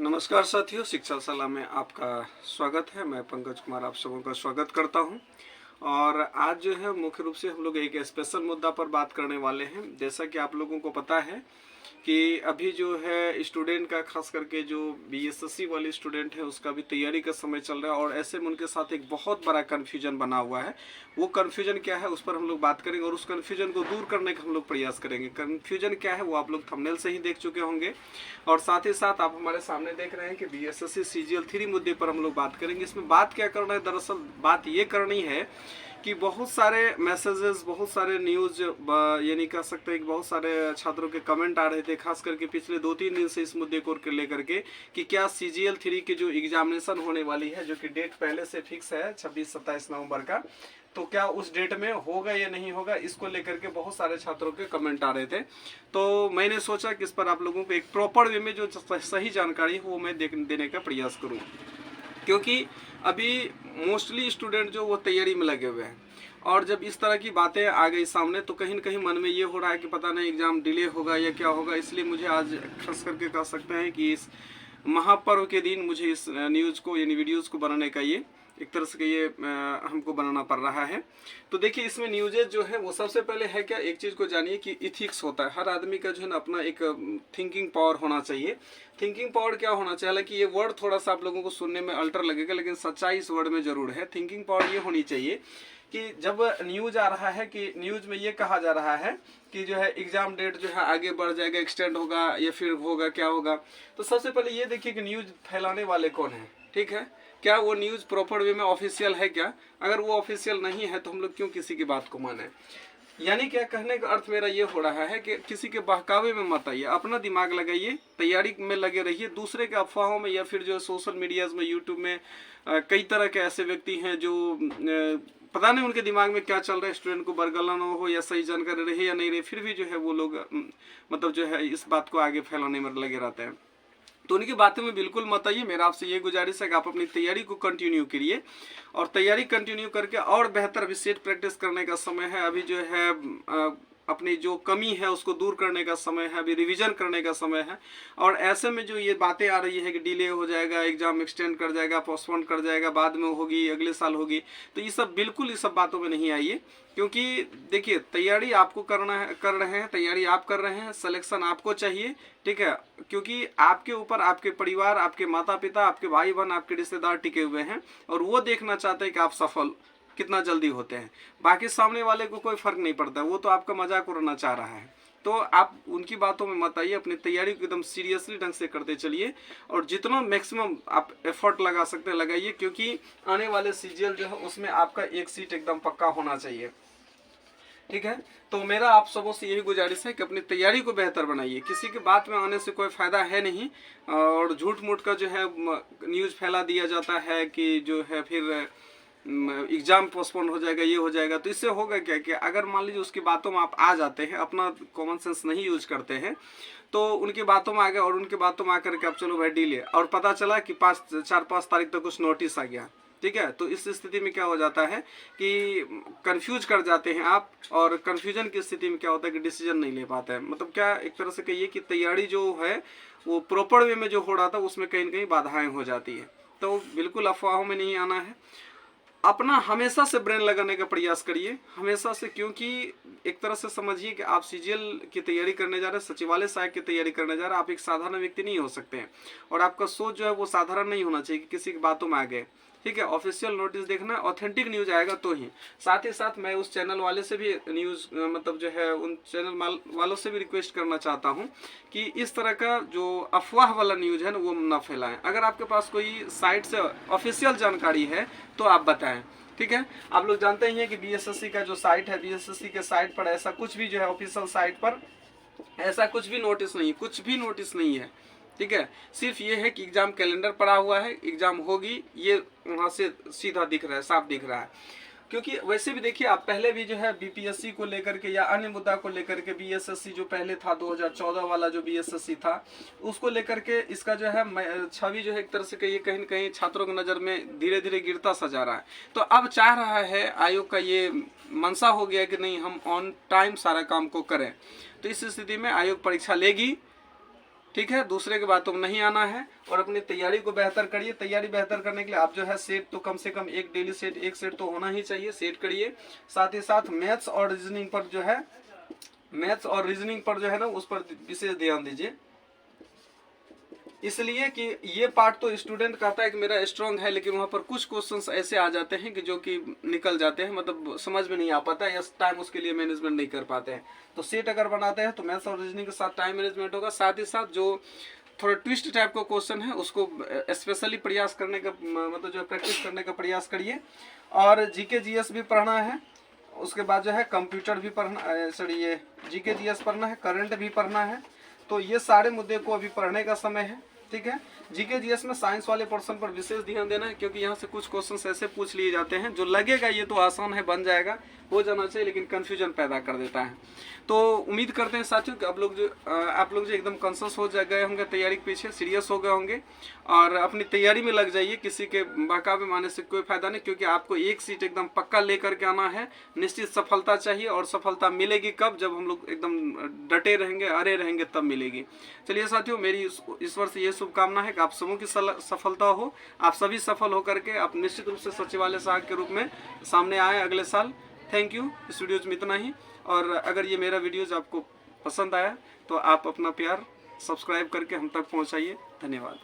नमस्कार साथियों, शिक्षा सलाह में आपका स्वागत है। मैं पंकज कुमार आप सबों का स्वागत करता हूं। और आज जो है मुख्य रूप से हम लोग एक स्पेशल मुद्दा पर बात करने वाले हैं। जैसा कि आप लोगों को पता है कि अभी जो है स्टूडेंट का, खास करके जो बीएसएससी वाले स्टूडेंट है, उसका भी तैयारी का समय चल रहा है और ऐसे में उनके साथ एक बहुत बड़ा कन्फ्यूजन बना हुआ है। वो कन्फ्यूजन क्या है उस पर हम लोग बात करेंगे और उस कन्फ्यूजन को दूर करने का हम लोग प्रयास करेंगे। कन्फ्यूजन क्या है वो आप लोग थंबनेल से ही देख चुके होंगे और साथ ही साथ आप हमारे सामने देख रहे हैं कि बीएसएससी सीजीएल 3 मुद्दे पर हम लोग बात करेंगे। इसमें बात क्या करना है, दरअसल बात ये करनी है कि बहुत सारे मैसेजेस, बहुत सारे न्यूज़, यानी कह सकते हैं कि बहुत सारे छात्रों के कमेंट आ रहे थे, खास करके पिछले 2-3 दिन से इस मुद्दे को लेकर के कि क्या सीजीएल 3 की जो एग्जामिनेशन होने वाली है, जो कि डेट पहले से फिक्स है 26-27 नवंबर का, तो क्या उस डेट में होगा या नहीं होगा, इसको लेकर के बहुत सारे छात्रों के कमेंट आ रहे थे। तो मैंने सोचा कि इस पर आप लोगों को एक प्रॉपर वे में जो सही जानकारी है वो मैं देने का प्रयास करूँ, क्योंकि अभी मोस्टली स्टूडेंट जो वो तैयारी में लगे हुए हैं और जब इस तरह की बातें आ गई सामने तो कहीं न कहीं मन में ये हो रहा है कि पता नहीं एग्ज़ाम डिले होगा या क्या होगा। इसलिए मुझे आज खास करके कह सकते हैं कि इस महापर्व के दिन मुझे इस न्यूज़ को, यानी वीडियोज़ को बनाने का ये एक तरह से ये हमको बनाना पड़ रहा है। तो देखिए, इसमें न्यूज़ेज जो है वो सबसे पहले है क्या, एक चीज़ को जानिए कि इथिक्स होता है। हर आदमी का जो है ना अपना एक थिंकिंग पावर होना चाहिए। थिंकिंग पावर क्या होना चाहिए, हालांकि ये वर्ड थोड़ा सा आप लोगों को सुनने में अल्टर लगेगा, लेकिन सच्चाई इस वर्ड में ज़रूर है। थिंकिंग पावर ये होनी चाहिए कि जब न्यूज़ आ रहा है कि न्यूज़ में ये कहा जा रहा है कि जो है एग्ज़ाम डेट जो है आगे बढ़ जाएगा, एक्सटेंड होगा या फिर होगा, क्या होगा, तो सबसे पहले ये देखिए कि न्यूज़ फैलाने वाले कौन है। ठीक है, क्या वो न्यूज़ प्रॉपर वे में ऑफिशियल है क्या? अगर वो ऑफिशियल नहीं है तो हम लोग क्यों किसी की बात को माने? यानी क्या, कहने का अर्थ मेरा ये हो रहा है कि किसी के बहकावे में मत आइए, अपना दिमाग लगाइए, तैयारी में लगे रहिए। दूसरे के अफवाहों में या फिर जो सोशल मीडियाज में, यूट्यूब में कई तरह के ऐसे व्यक्ति हैं जो पता नहीं उनके दिमाग में क्या चल रहा है, स्टूडेंट को बरगलाना हो या सही जानकारी रहे या नहीं रहे, फिर भी जो है वो लोग मतलब जो है इस बात को आगे फैलाने में लगे रहते हैं। तो उनकी बातों में बिल्कुल मत आइए। मेरा आपसे ये गुजारिश है कि आप अपनी तैयारी को कंटिन्यू करिए और तैयारी कंटिन्यू करके और बेहतर विशेष प्रैक्टिस करने का समय है। अभी जो है अपनी जो कमी है उसको दूर करने का समय है, अभी रिवीजन करने का समय है। और ऐसे में जो ये बातें आ रही है कि डिले हो जाएगा, एग्जाम एक्सटेंड कर जाएगा, पोस्टपोन कर जाएगा, बाद में होगी, अगले साल होगी, तो ये सब बिल्कुल इस सब बातों में नहीं आइए। क्योंकि देखिए, तैयारी आपको करना है, कर रहे हैं, तैयारी आप कर रहे हैं, सिलेक्शन आपको चाहिए। ठीक है, क्योंकि आपके ऊपर आपके परिवार, आपके माता पिता, आपके भाई बहन, आपके रिश्तेदार टिके हुए हैं और वो देखना चाहते हैं कि आप सफल कितना जल्दी होते हैं। बाकी सामने वाले को कोई फर्क नहीं पड़ता, वो तो आपका मजाक उड़ाना चाह रहा है। तो आप उनकी बातों में मत आइए, अपनी तैयारी को एकदम सीरियसली ढंग से करते चलिए और जितना मैक्सिमम आप एफर्ट लगा सकते हैं लगाइए, क्योंकि आने वाले सीजीएल जो है उसमें आपका एक सीट एकदम पक्का होना चाहिए। ठीक है, तो मेरा आप सबों से यही गुजारिश है कि अपनी तैयारी को बेहतर बनाइए। किसी की बात में आने से कोई फ़ायदा है नहीं और झूठ मूठ का जो है न्यूज़ फैला दिया जाता है कि जो है फिर एग्ज़ाम पोस्टपोन हो जाएगा, ये हो जाएगा। तो इससे होगा क्या कि अगर मान लीजिए उसकी बातों में आप आ जाते हैं, अपना कॉमन सेंस नहीं यूज करते हैं, तो उनकी बातों में आ गए और उनकी बातों में आकर के आप चलो भाई डील है, और पता चला कि 4-5 तारीख तक कुछ नोटिस आ गया। ठीक है, तो इस स्थिति में क्या हो जाता है कि कंफ्यूज कर जाते हैं आप, और कंफ्यूजन की स्थिति में क्या होता है कि डिसीजन नहीं ले पाते हैं। मतलब क्या, एक तरह से कहिए कि तैयारी जो है वो प्रॉपर वे में जो हो रहा था उसमें कहीं ना कहीं बाधाएं हो जाती है। तो बिल्कुल अफवाहों में नहीं आना है, अपना हमेशा से ब्रेन लगाने का प्रयास करिए, हमेशा से। क्योंकि एक तरह से समझिए कि आप सीजीएल की तैयारी करने जा रहे हैं, सचिवालय सहायक की तैयारी करने जा रहे हैं। आप एक साधारण व्यक्ति नहीं हो सकते हैं और आपका सोच जो है वो साधारण नहीं होना चाहिए कि किसी की बातों में आ गए। ठीक है, ऑफिशियल नोटिस देखना, ऑथेंटिक न्यूज आएगा तो ही। साथ ही साथ मैं उस चैनल वाले से भी न्यूज़ मतलब जो है उन चैनल वालों से भी रिक्वेस्ट करना चाहता हूं कि इस तरह का जो अफवाह वाला न्यूज़ है ना वो ना फैलाएं। अगर आपके पास कोई साइट से ऑफिशियल जानकारी है तो आप बताएं। ठीक है, आप लोग जानते ही हैं कि बीएसएससी का जो साइट है, बीएसएससी के साइट पर ऐसा कुछ भी जो है ऑफिशियल साइट पर ऐसा कुछ भी नोटिस नहीं, कुछ भी नोटिस नहीं है। ठीक है, सिर्फ ये है कि एग्जाम कैलेंडर पड़ा हुआ है, एग्जाम होगी, ये वहाँ से सीधा दिख रहा है, साफ दिख रहा है। क्योंकि वैसे भी देखिए, आप पहले भी जो है बीपीएससी को लेकर के या अन्य मुद्दा को लेकर के, बीएसएससी जो पहले था 2014 वाला जो बीएसएससी था, उसको लेकर के इसका जो है छवि जो है एक तरह से कहीं कहीं कहीं छात्रों की नज़र में धीरे धीरे गिरता सा जा रहा है। तो अब चाह रहा है आयोग का, ये मनसा हो गया कि नहीं, हम ऑन टाइम सारा काम को करें। तो इस स्थिति में आयोग परीक्षा लेगी ठीक है, दूसरे की बातों में नहीं आना है और अपनी तैयारी को बेहतर करिए। तैयारी बेहतर करने के लिए आप जो है सेट तो कम से कम एक डेली सेट, एक सेट तो होना ही चाहिए, सेट करिए। साथ ही साथ मैथ्स और रीजनिंग पर जो है, मैथ्स और रीजनिंग पर जो है ना, उस पर विशेष ध्यान दीजिए। इसलिए कि ये पार्ट तो स्टूडेंट कहता है कि मेरा स्ट्रांग है, लेकिन वहाँ पर कुछ क्वेश्चंस ऐसे आ जाते हैं कि जो कि निकल जाते हैं, मतलब समझ में नहीं आ पाता है या टाइम उसके लिए मैनेजमेंट नहीं कर पाते हैं। तो सेट अगर बनाते हैं तो मैथ्स और रीजनिंग के साथ टाइम मैनेजमेंट होगा। साथ ही साथ जो थोड़ा ट्विस्ट टाइप का क्वेश्चन है उसको स्पेशली प्रयास करने का, मतलब जो प्रैक्टिस करने का प्रयास करिए। और जीके जीएस भी पढ़ना है, उसके बाद जो है कंप्यूटर भी पढ़ना, सॉरी ये जीके जीएस पढ़ना है, करंट भी पढ़ना है। तो ये सारे मुद्दे को अभी पढ़ने का समय है, ठीक है। जीके जीएस में साइंस वाले पोर्शन पर विशेष ध्यान देना है, क्योंकि यहाँ से कुछ क्वेश्चंस ऐसे पूछ लिए जाते हैं जो लगेगा ये तो आसान है, बन जाएगा, हो जाना चाहिए, लेकिन कंफ्यूजन पैदा कर देता है। तो उम्मीद करते हैं साथियों कि आप लोग जो एकदम कॉन्शियस हो गए होंगे, तैयारी के पीछे सीरियस हो गए होंगे और अपनी तैयारी में लग जाइए। किसी के बहकावे में आने से कोई फायदा नहीं, क्योंकि आपको एक सीट एकदम पक्का लेकर के आना है। निश्चित सफलता चाहिए और सफलता मिलेगी कब, जब हम लोग एकदम डटे रहेंगे, अरे रहेंगे, तब मिलेगी। चलिए साथियों, मेरी ईश्वर से ये शुभकामना है कि आप सबों की सफलता हो, आप सभी सफल होकर के आप निश्चित रूप से सचिवालय सहायक के रूप में सामने आए अगले साल। Thank you. इस वीडियोज में इतना ही, और अगर ये मेरा वीडियोज आपको पसंद आया तो आप अपना प्यार सब्सक्राइब करके हम तक पहुंचाइए। धन्यवाद।